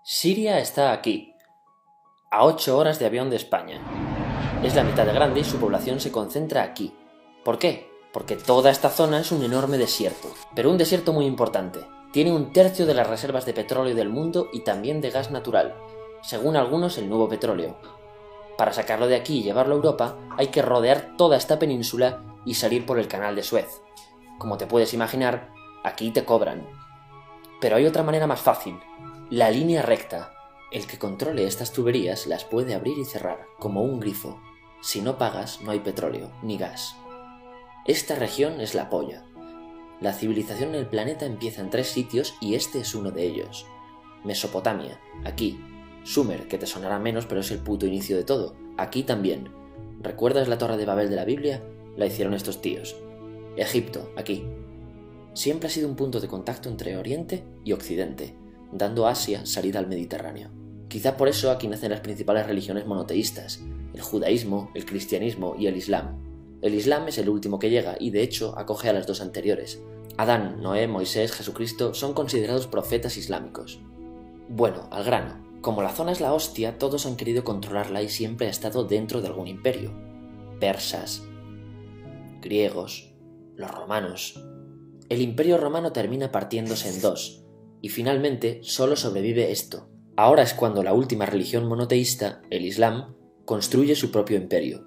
Siria está aquí, a 8 horas de avión de España. Es la mitad de grande y su población se concentra aquí. ¿Por qué? Porque toda esta zona es un enorme desierto, pero un desierto muy importante. Tiene 1/3 de las reservas de petróleo del mundo y también de gas natural, según algunos el nuevo petróleo. Para sacarlo de aquí y llevarlo a Europa, hay que rodear toda esta península y salir por el canal de Suez. Como te puedes imaginar, aquí te cobran. Pero hay otra manera más fácil, la línea recta. El que controle estas tuberías las puede abrir y cerrar, como un grifo. Si no pagas, no hay petróleo, ni gas. Esta región es la polla. La civilización en el planeta empieza en 3 sitios y este es uno de ellos. Mesopotamia, aquí. Sumer, que te sonará menos, pero es el puto inicio de todo. Aquí también. ¿Recuerdas la Torre de Babel de la Biblia? La hicieron estos tíos. Egipto, aquí. Siempre ha sido un punto de contacto entre Oriente y Occidente, dando a Asia salida al Mediterráneo. Quizá por eso aquí nacen las principales religiones monoteístas, el judaísmo, el cristianismo y el islam. El islam es el último que llega y de hecho acoge a las 2 anteriores. Adán, Noé, Moisés, Jesucristo son considerados profetas islámicos. Bueno, al grano. Como la zona es la hostia, todos han querido controlarla y siempre ha estado dentro de algún imperio. Persas, griegos, los romanos. El imperio romano termina partiéndose en 2, y finalmente solo sobrevive esto. Ahora es cuando la última religión monoteísta, el Islam, construye su propio imperio.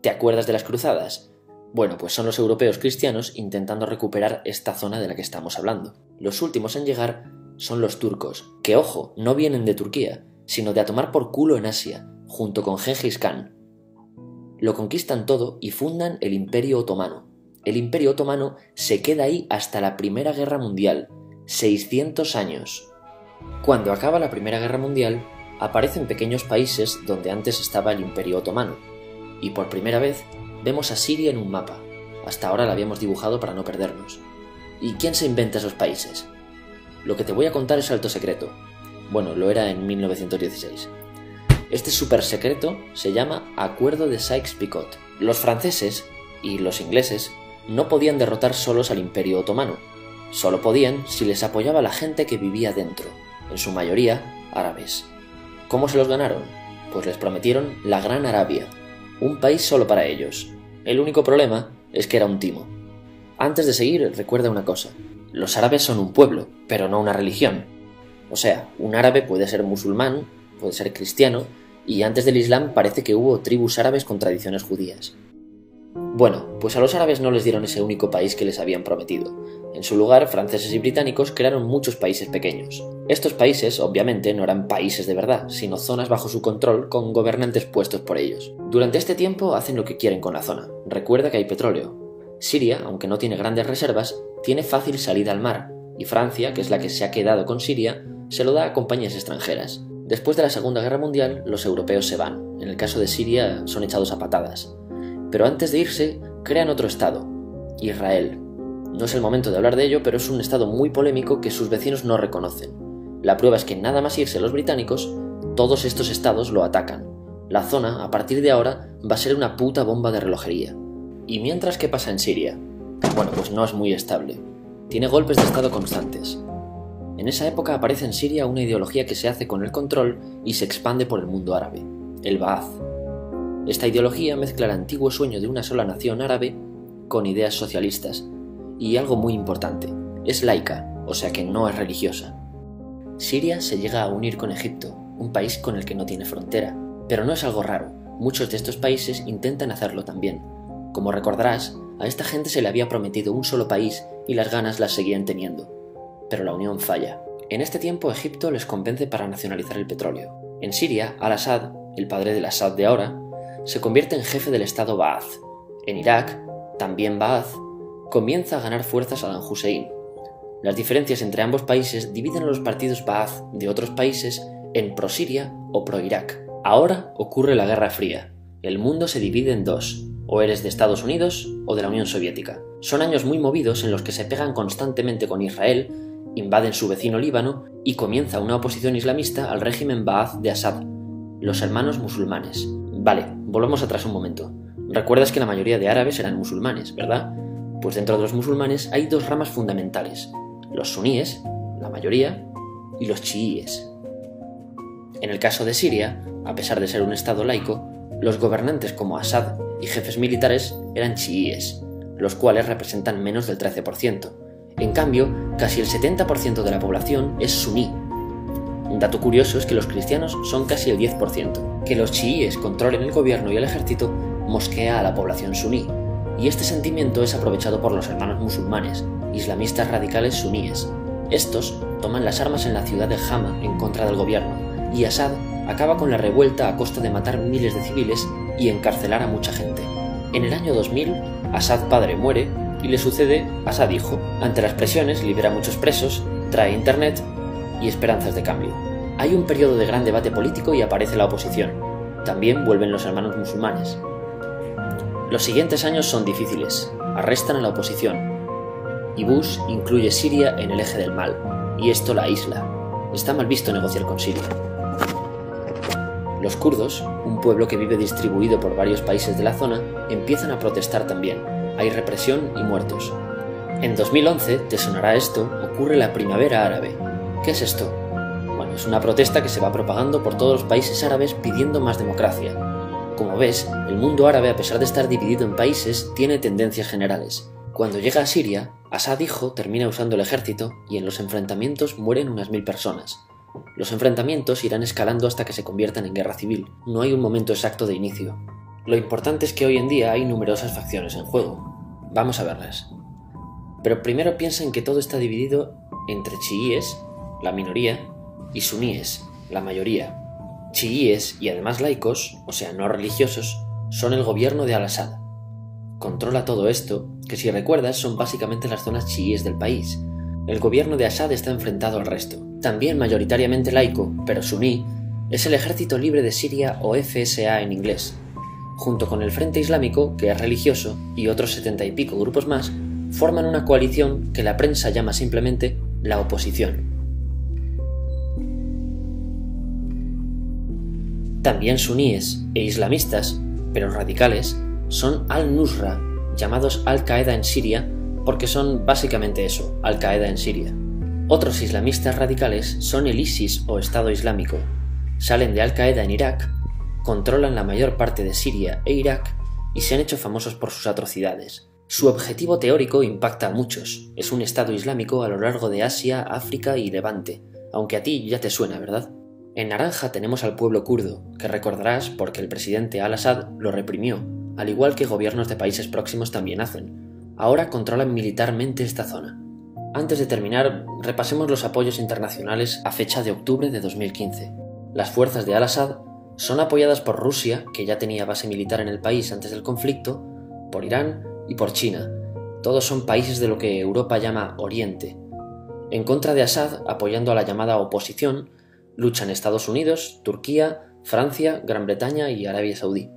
¿Te acuerdas de las cruzadas? Bueno, pues son los europeos cristianos intentando recuperar esta zona de la que estamos hablando. Los últimos en llegar son los turcos, que ojo, no vienen de Turquía, sino de a tomar por culo en Asia, junto con Gengis Khan. Lo conquistan todo y fundan el Imperio Otomano. El Imperio Otomano se queda ahí hasta la Primera Guerra Mundial, 600 años. Cuando acaba la Primera Guerra Mundial, aparecen pequeños países donde antes estaba el Imperio Otomano, y por primera vez vemos a Siria en un mapa. Hasta ahora la habíamos dibujado para no perdernos. ¿Y quién se inventa esos países? Lo que te voy a contar es alto secreto. Bueno, lo era en 1916. Este súper secreto se llama Acuerdo de Sykes-Picot. Los franceses y los ingleses no podían derrotar solos al Imperio Otomano. Solo podían si les apoyaba la gente que vivía dentro, en su mayoría árabes. ¿Cómo se los ganaron? Pues les prometieron la Gran Arabia, un país solo para ellos. El único problema es que era un timo. Antes de seguir, recuerda una cosa. Los árabes son un pueblo, pero no una religión. O sea, un árabe puede ser musulmán, puede ser cristiano, y antes del Islam parece que hubo tribus árabes con tradiciones judías. Bueno, pues a los árabes no les dieron ese único país que les habían prometido. En su lugar, franceses y británicos crearon muchos países pequeños. Estos países, obviamente, no eran países de verdad, sino zonas bajo su control con gobernantes puestos por ellos. Durante este tiempo hacen lo que quieren con la zona. Recuerda que hay petróleo. Siria, aunque no tiene grandes reservas, tiene fácil salida al mar, y Francia, que es la que se ha quedado con Siria, se lo da a compañías extranjeras. Después de la Segunda Guerra Mundial, los europeos se van. En el caso de Siria, son echados a patadas. Pero antes de irse, crean otro estado, Israel. No es el momento de hablar de ello, pero es un estado muy polémico que sus vecinos no reconocen. La prueba es que nada más irse los británicos, todos estos estados lo atacan. La zona, a partir de ahora, va a ser una puta bomba de relojería. ¿Y mientras qué pasa en Siria? Bueno, pues no es muy estable. Tiene golpes de estado constantes. En esa época aparece en Siria una ideología que se hace con el control y se expande por el mundo árabe, el Ba'ath. Esta ideología mezcla el antiguo sueño de una sola nación árabe con ideas socialistas. Y algo muy importante, es laica, o sea que no es religiosa. Siria se llega a unir con Egipto, un país con el que no tiene frontera. Pero no es algo raro, muchos de estos países intentan hacerlo también. Como recordarás, a esta gente se le había prometido un solo país y las ganas las seguían teniendo. Pero la unión falla. En este tiempo Egipto les convence para nacionalizar el petróleo. En Siria, Al-Assad, el padre del Assad de ahora, se convierte en jefe del estado Ba'ath. En Irak, también Ba'ath, comienza a ganar fuerza Saddam Hussein. Las diferencias entre ambos países dividen a los partidos Ba'ath de otros países en pro-Siria o pro-Irak. Ahora ocurre la Guerra Fría. El mundo se divide en 2. O eres de Estados Unidos o de la Unión Soviética. Son años muy movidos en los que se pegan constantemente con Israel, invaden su vecino Líbano y comienza una oposición islamista al régimen Ba'ath de Assad, los hermanos musulmanes. Vale, volvamos atrás un momento. Recuerdas que la mayoría de árabes eran musulmanes, ¿verdad? Pues dentro de los musulmanes hay 2 ramas fundamentales, los suníes, la mayoría, y los chiíes. En el caso de Siria, a pesar de ser un estado laico, los gobernantes como Assad y jefes militares eran chiíes, los cuales representan menos del 13%. En cambio, casi el 70% de la población es suní. Un dato curioso es que los cristianos son casi el 10%. Que los chiíes controlen el gobierno y el ejército mosquea a la población suní, y este sentimiento es aprovechado por los hermanos musulmanes, islamistas radicales suníes. Estos toman las armas en la ciudad de Hama en contra del gobierno, y Assad acaba con la revuelta a costa de matar miles de civiles y encarcelar a mucha gente. En el año 2000, Assad padre muere y le sucede Assad hijo. Ante las presiones libera a muchos presos, trae internet y esperanzas de cambio. Hay un periodo de gran debate político y aparece la oposición. También vuelven los hermanos musulmanes. Los siguientes años son difíciles. Arrestan a la oposición. Y Bush incluye Siria en el eje del mal, y esto la aísla. Está mal visto negociar con Siria. Los kurdos, un pueblo que vive distribuido por varios países de la zona, empiezan a protestar también. Hay represión y muertos. En 2011, te sonará esto, ocurre la Primavera Árabe. ¿Qué es esto? Bueno, es una protesta que se va propagando por todos los países árabes pidiendo más democracia. Como ves, el mundo árabe, a pesar de estar dividido en países, tiene tendencias generales. Cuando llega a Siria, Assad hijo termina usando el ejército y en los enfrentamientos mueren unas 1000 personas. Los enfrentamientos irán escalando hasta que se conviertan en guerra civil. No hay un momento exacto de inicio. Lo importante es que hoy en día hay numerosas facciones en juego. Vamos a verlas. Pero primero piensa en que todo está dividido entre chiíes, la minoría, y suníes, la mayoría. Chiíes y además laicos, o sea no religiosos, son el gobierno de Al-Assad. Controla todo esto, que si recuerdas son básicamente las zonas chiíes del país. El gobierno de Assad está enfrentado al resto. También mayoritariamente laico, pero suní, es el Ejército Libre de Siria o FSA en inglés. Junto con el Frente Islámico, que es religioso, y otros 70 y pico grupos más, forman una coalición que la prensa llama simplemente la oposición. También suníes e islamistas, pero radicales, son Al-Nusra, llamados Al-Qaeda en Siria, porque son básicamente eso, Al-Qaeda en Siria. Otros islamistas radicales son el ISIS o Estado Islámico. Salen de Al-Qaeda en Irak, controlan la mayor parte de Siria e Irak y se han hecho famosos por sus atrocidades. Su objetivo teórico impacta a muchos. Es un Estado Islámico a lo largo de Asia, África y Levante, aunque a ti ya te suena, ¿verdad? En naranja tenemos al pueblo kurdo, que recordarás porque el presidente Al-Assad lo reprimió, al igual que gobiernos de países próximos también hacen. Ahora controlan militarmente esta zona. Antes de terminar, repasemos los apoyos internacionales a fecha de octubre de 2015. Las fuerzas de Al-Assad son apoyadas por Rusia, que ya tenía base militar en el país antes del conflicto, por Irán y por China. Todos son países de lo que Europa llama Oriente. En contra de Assad, apoyando a la llamada oposición, luchan Estados Unidos, Turquía, Francia, Gran Bretaña y Arabia Saudí.